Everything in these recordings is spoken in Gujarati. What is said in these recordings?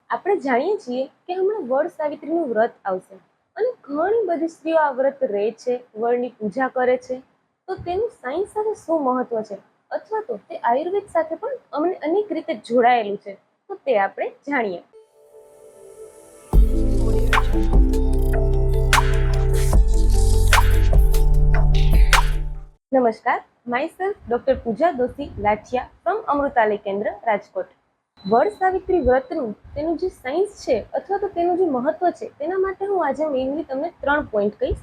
આપણે જાણીએ છીએ કે હમણાં વડ સાવિત્રીનું વ્રત આવશે અને ઘણી બધી સ્ત્રીઓ આ વ્રત રહે છે, વડની પૂજા કરે છે. તો તેનું સાયન્સ સાથે શું મહત્વ છે અથવા તો તે આયુર્વેદ સાથે પણ અમને અનેક રીતે જોડાયેલું છે, તો તે આપણે જાણીએ. નમસ્કાર, my doctor Pooja Doshi Lathiya from Amrutalay Kendra, Rajkot. વડ સાવિત્રી વ્રતનું તેનું જે સાયન્સ છે અથવા તો તેનું જે મહત્વ છે તેના માટે હું આજે મેઇનલી તમને 3 પોઈન્ટ કહીશ.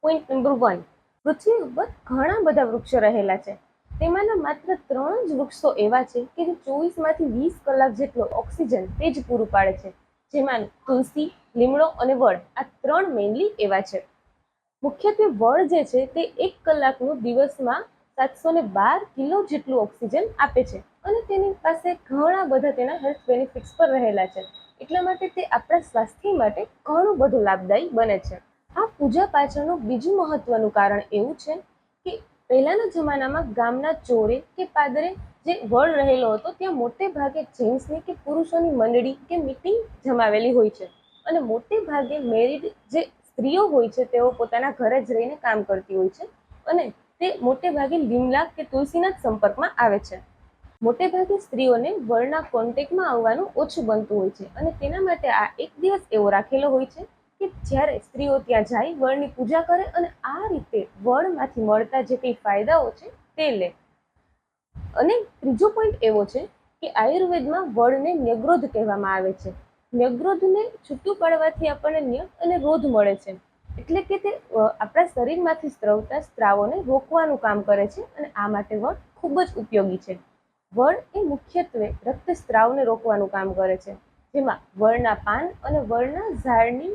પોઈન્ટ નંબર 1, પૃથ્વી ઉપર ઘણા બધા વૃક્ષો રહેલા છે. તેમાંના માત્ર 3 જ વૃક્ષો એવા છે કે જે 24 માંથી 20 કલાક જેટલો ઓક્સિજન તે જ પૂરું પાડે છે. જેમાં તુલસી, લીમડો અને વડ આ 3 મેઇનલી એવા છે. મુખ્યત્વે વડ જે છે તે 1 કલાકનું દિવસમાં 712 કિલો જેટલું ઓક્સિજન આપે છે અને તેની પાસે ઘણા બધા તેના હેલ્થ બેનિફિટ્સ પર રહેલા છે. એટલા માટે તે આપણા સ્વાસ્થ્ય માટે ઘણું બધું લાભદાયી બને છે. આ પૂજા પાછળનું બીજું મહત્વનું કારણ એવું છે કે પહેલાના જમાનામાં ગામના ચોરે કે પાદરે જે વડ રહેલો હતો ત્યાં મોટે ભાગે જેન્ટ્સની કે પુરુષોની મંડળી કે મીટિંગ જમાવેલી હોય છે અને મોટે ભાગે મેરિડ જે સ્ત્રીઓ હોય છે તેઓ પોતાના ઘરે જ રહીને કામ કરતી હોય છે અને તે મોટે ભાગે લીમડા કે તુલસીના જ સંપર્કમાં આવે છે. મોટે ભાગે સ્ત્રીઓને વડના કોન્ટેક્ટમાં આવવાનું ઓછું બનતું હોય છે અને તેના માટે આ એક દિવસ એવો રાખેલો હોય છે કે જ્યારે સ્ત્રીઓ ત્યાં જાય, વડની પૂજા કરે અને આ રીતે વડમાંથી મળતા જે કંઈ ફાયદાઓ છે તે લે. અને ત્રીજો પોઈન્ટ એવો છે કે આયુર્વેદમાં વડને ન્યગ્રોધ કહેવામાં આવે છે. ન્યગ્રોધને છૂટું પાડવાથી આપણને ન્ય અને રોધ મળે છે, એટલે કે તે આપણા શરીરમાંથી સ્ત્રવતા સ્ત્રાવોને રોકવાનું કામ કરે છે અને આ માટે વડ ખૂબ જ ઉપયોગી છે. વડ એ મુખ્યત્વે રક્તસ્રાવને રોકવાનું કામ કરે છે, જેમાં વડના પાન અને વડના ઝાડની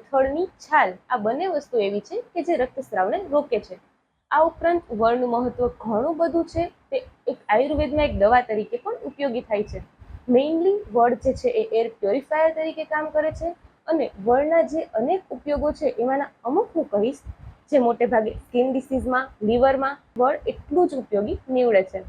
થડની છાલ આ બંને વસ્તુ એવી છે કે જે રક્તસ્રાવને રોકે છે. આ ઉપરાંત વડનું મહત્વ ઘણું બધું છે. તે એક આયુર્વેદમાં એક દવા તરીકે પણ ઉપયોગી થાય છે. મેઇનલી વડ જે છે એ એર પ્યોરિફાયર તરીકે કામ કરે છે અને વડના જે અનેક ઉપયોગો છે એમાંના અમુક હું કહીશ, જે મોટે ભાગે સ્કિન ડિસીઝમાં, લીવરમાં વડ એટલું જ ઉપયોગી નીવડે છે.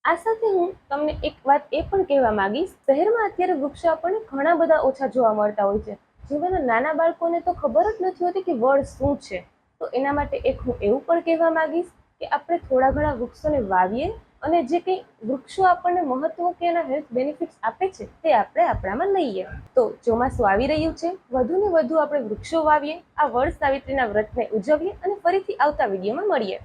આ સાથે હું તમને એક વાત એ પણ કહેવા માંગીશ, શહેરમાં અત્યારે વૃક્ષો આપણને ઘણા બધા ઓછા જોવા મળતા હોય છે, જેમાંના નાના બાળકોને તો ખબર જ નથી હોતી કે વડ શું છે. તો એના માટે એક હું એવું પણ કહેવા માંગીશ કે આપણે થોડા ઘણા વૃક્ષોને વાવીએ અને જે કંઈ વૃક્ષો આપણને મહત્વ કે એના હેલ્થ બેનિફિટ્સ આપે છે તે આપણે આપણામાં લઈએ. તો ચોમાસું આવી રહ્યું છે, વધુ ને વધુ આપણે વૃક્ષો વાવીએ, આ વડ સાવિત્રીના વ્રતને ઉજવીએ અને ફરીથી આવતા વિડીયોમાં મળીએ.